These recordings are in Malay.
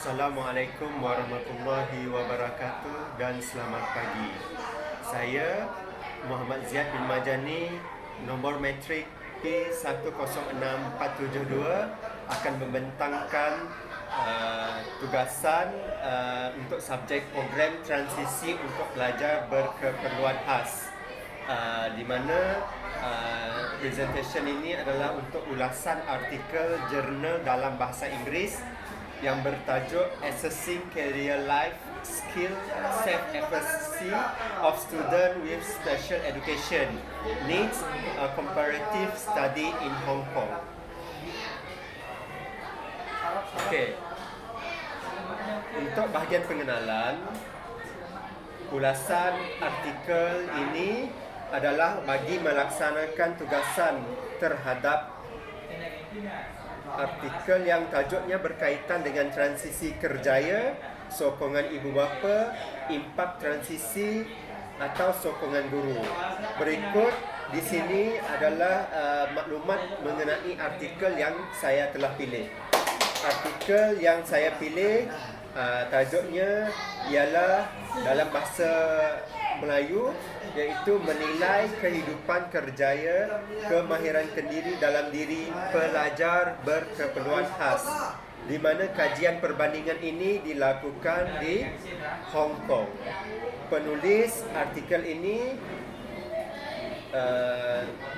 Assalamualaikum warahmatullahi wabarakatuh dan selamat pagi. Saya Muhammad Ziad bin Majani, nombor metrik P106472 akan membentangkan tugasan untuk subjek program transisi untuk pelajar berkeperluan khas, di mana presentation ini adalah untuk ulasan artikel jurnal dalam bahasa Inggeris yang bertajuk Assessing Career Life Skill Self-Efficacy of Student with Special Education Needs, a Comparative Study in Hong Kong. Okey. Untuk bahagian pengenalan, ulasan artikel ini adalah bagi melaksanakan tugasan terhadap artikel yang tajuknya berkaitan dengan transisi kerjaya, sokongan ibu bapa, impak transisi atau sokongan guru. Berikut di sini adalah maklumat mengenai artikel yang saya telah pilih. Artikel yang saya pilih tajuknya ialah dalam bahasa Melayu, iaitu menilai kehidupan kerjaya kemahiran kendiri dalam diri pelajar berkeperluan khas, di mana kajian perbandingan ini dilakukan di Hong Kong. Penulis artikel ini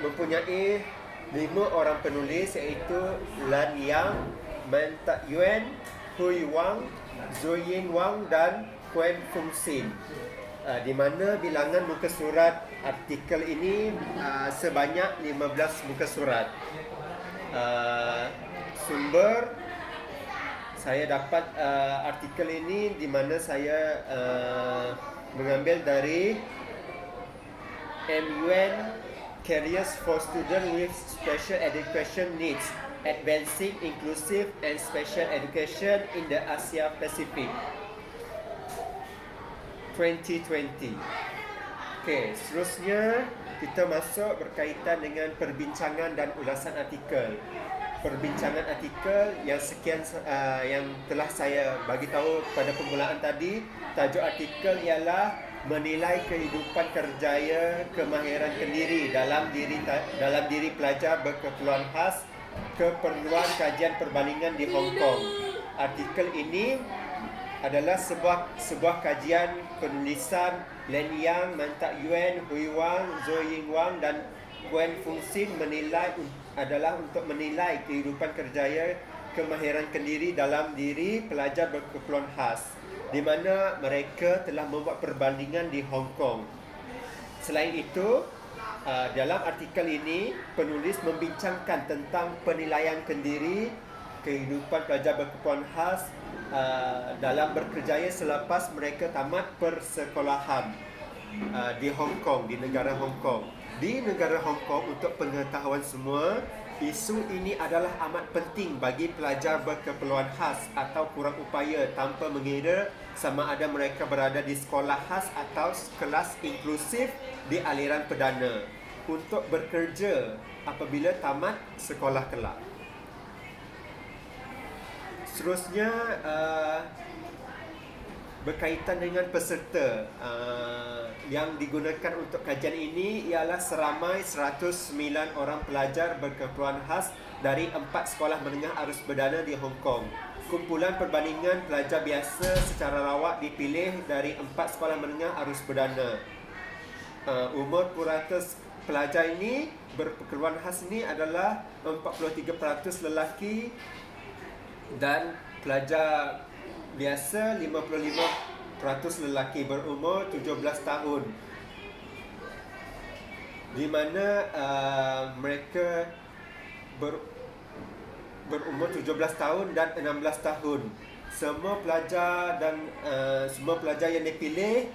mempunyai 5 orang penulis, iaitu Lan Yang, Man Tak Yuen, Hui Wang, Zoyin Wang dan Quen Fung Sin. Di mana bilangan muka surat artikel ini sebanyak 15 muka surat. Sumber saya dapat artikel ini di mana saya mengambil dari MUN Careers for Students with Special Education Needs, Advancing Inclusive and Special Education in the Asia Pacific 2020. Okey, seterusnya kita masuk berkaitan dengan perbincangan dan ulasan artikel. Perbincangan artikel yang sekian yang telah saya bagi tahu pada permulaan tadi, tajuk artikel ialah menilai kehidupan kerjaya kemahiran kendiri dalam diri pelajar berkeperluan khas, keperluan kajian perbandingan di Hong Kong. Artikel ini adalah sebuah kajian penulisan Lan Yang, Man Tak Yuen, Hui Wang, Zoyin Wang dan Quen Fung Sin adalah untuk menilai kehidupan kerjaya kemahiran kendiri dalam diri pelajar berkeperluan khas, di mana mereka telah membuat perbandingan di Hong Kong. Selain itu, dalam artikel ini penulis membincangkan tentang penilaian kendiri kehidupan pelajar berkeperluan khas dalam berkerjaya selepas mereka tamat persekolahan di Hong Kong, di negara Hong Kong. Di negara Hong Kong, untuk pengetahuan semua, isu ini adalah amat penting bagi pelajar berkeperluan khas atau kurang upaya, tanpa mengira sama ada mereka berada di sekolah khas atau kelas inklusif di aliran perdana, untuk bekerja apabila tamat sekolah kelak. Seterusnya berkaitan dengan peserta yang digunakan untuk kajian ini ialah seramai 109 orang pelajar berkeperluan khas dari 4 sekolah menengah arus perdana di Hong Kong. Kumpulan perbandingan pelajar biasa secara rawak dipilih dari 4 sekolah menengah arus perdana. Umur purata pelajar ini berkeperluan khas ini adalah 43% lelaki dan pelajar biasa 55% lelaki berumur 17 tahun, di mana mereka berumur 17 tahun dan 16 tahun. Semua pelajar yang dipilih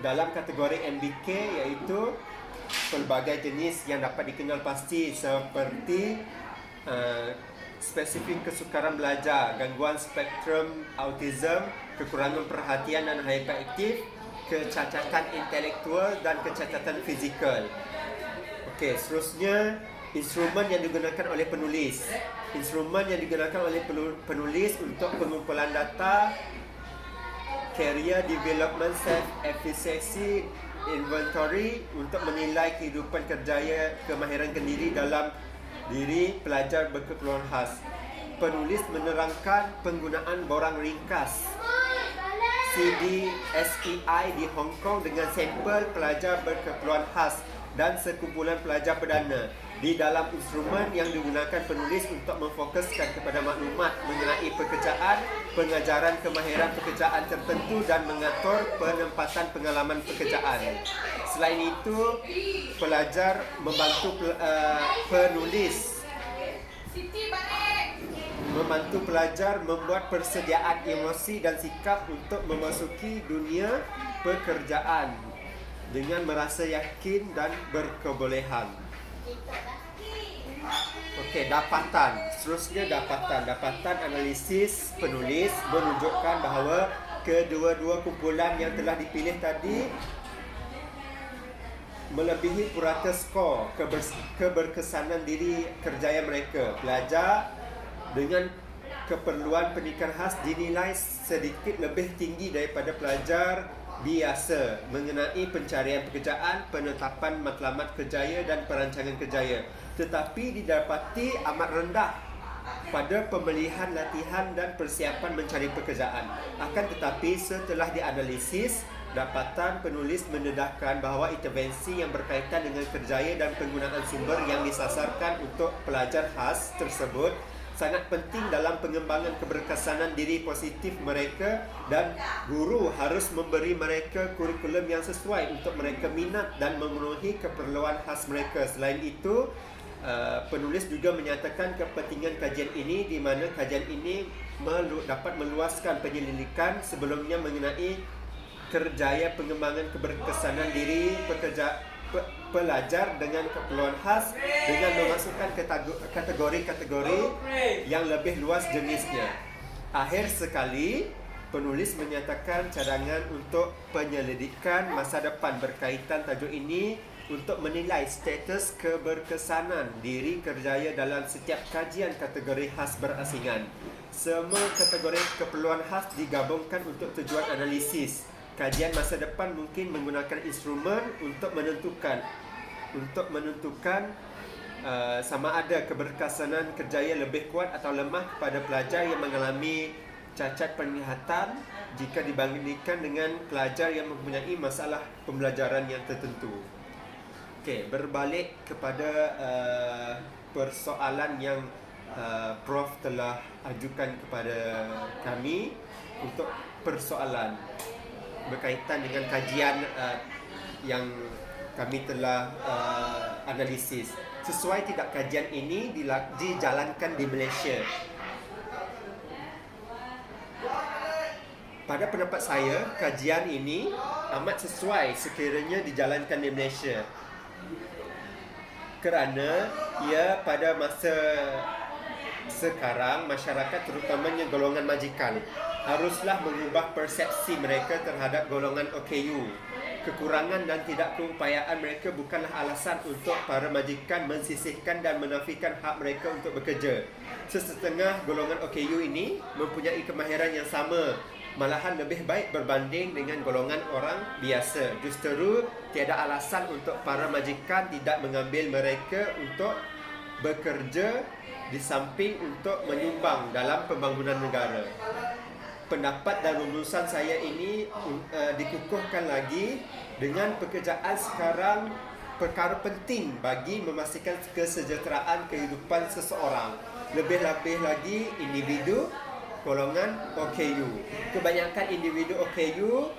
dalam kategori MBK, iaitu pelbagai jenis yang dapat dikenal pasti, seperti spesifik kesukaran belajar, gangguan spektrum autism, kekurangan perhatian dan hyperaktif, kecacatan intelektual dan kecacatan fizikal. Okey, seterusnya instrumen yang digunakan oleh penulis. Instrumen yang digunakan oleh penulis untuk pengumpulan data, career development, self efficacy inventory untuk menilai kehidupan kerjaya, kemahiran kendiri dalam diri pelajar berkeperluan khas. Penulis menerangkan penggunaan borang ringkas CDSEI di Hong Kong dengan sampel pelajar berkeperluan khas dan sekumpulan pelajar perdana. Di dalam instrumen yang digunakan penulis untuk memfokuskan kepada maklumat mengenai pekerjaan, pengajaran kemahiran pekerjaan tertentu dan mengatur penempatan pengalaman pekerjaan. Selain itu, pelajar membantu pelajar membuat persediaan emosi dan sikap untuk memasuki dunia pekerjaan dengan merasa yakin dan berkebolehan. Okey, dapatan. Seterusnya dapatan analisis penulis menunjukkan bahawa kedua-dua kumpulan yang telah dipilih tadi melebihi purata skor keberkesanan diri kerjaya mereka. Pelajar dengan keperluan pendidikan khas dinilai sedikit lebih tinggi daripada pelajar biasa mengenai pencarian pekerjaan, penetapan matlamat kerjaya dan perancangan kerjaya, tetapi didapati amat rendah pada pemilihan latihan dan persiapan mencari pekerjaan. Akan tetapi setelah dianalisis, dapatan penulis mendedahkan bahawa intervensi yang berkaitan dengan kerjaya dan penggunaan sumber yang disasarkan untuk pelajar khas tersebut sangat penting dalam pengembangan keberkesanan diri positif mereka, dan guru harus memberi mereka kurikulum yang sesuai untuk mereka minat dan memenuhi keperluan khas mereka. Selain itu, penulis juga menyatakan kepentingan kajian ini, di mana kajian ini dapat meluaskan penyelidikan sebelumnya mengenai kerjaya pengembangan keberkesanan diri pelajar dengan keperluan khas dengan memasukkan kategori-kategori yang lebih luas jenisnya. Akhir sekali, penulis menyatakan cadangan untuk penyelidikan masa depan berkaitan tajuk ini untuk menilai status keberkesanan diri kerjaya dalam setiap kajian kategori khas berasingan. Semua kategori keperluan khas digabungkan untuk tujuan analisis. Kajian masa depan mungkin menggunakan instrumen untuk menentukan sama ada keberkesanan kerjaya lebih kuat atau lemah kepada pelajar yang mengalami cacat penglihatan jika dibandingkan dengan pelajar yang mempunyai masalah pembelajaran yang tertentu. Okey, berbalik kepada persoalan yang Prof telah ajukan kepada kami untuk persoalan berkaitan dengan kajian yang kami telah analisis. Sesuai tidak kajian ini dijalankan di Malaysia? Pada pendapat saya, kajian ini amat sesuai sekiranya dijalankan di Malaysia, kerana ia pada masa sekarang masyarakat, terutamanya golongan majikan, haruslah mengubah persepsi mereka terhadap golongan OKU. Kekurangan dan tidak keupayaan mereka bukanlah alasan untuk para majikan mensisihkan dan menafikan hak mereka untuk bekerja. Sesetengah golongan OKU ini mempunyai kemahiran yang sama, malahan lebih baik berbanding dengan golongan orang biasa. Justeru tiada alasan untuk para majikan tidak mengambil mereka untuk bekerja di samping untuk menyumbang dalam pembangunan negara. Pendapat dan rumusan saya ini dikukuhkan lagi dengan pekerjaan sekarang perkara penting bagi memastikan kesejahteraan kehidupan seseorang, lebih-lebih lagi individu golongan OKU. Kebanyakan individu OKU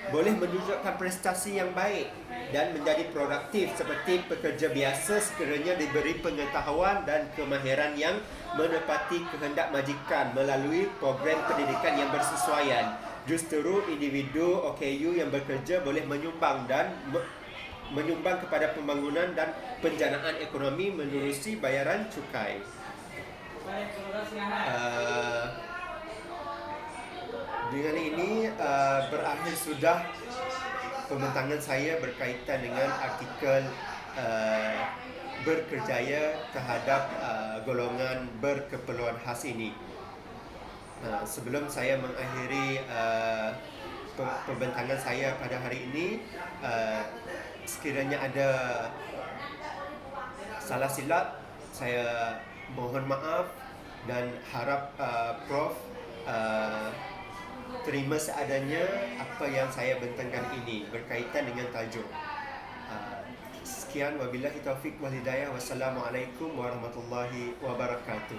boleh menunjukkan prestasi yang baik dan menjadi produktif seperti pekerja biasa sekiranya diberi pengetahuan dan kemahiran yang menepati kehendak majikan melalui program pendidikan yang bersesuaian. Justeru individu OKU yang bekerja boleh menyumbang kepada pembangunan dan penjanaan ekonomi menerusi bayaran cukai. Dengan ini berakhir sudah pembentangan saya berkaitan dengan artikel berkerjaya terhadap golongan berkeperluan khas ini. Sebelum saya mengakhiri pembentangan saya pada hari ini, sekiranya ada salah silap, saya mohon maaf dan harap Prof terima seadanya apa yang saya bentangkan ini berkaitan dengan tajuk. Sekian, wabillahi taufiq wal hidayah. Wassalamualaikum warahmatullahi wabarakatuh.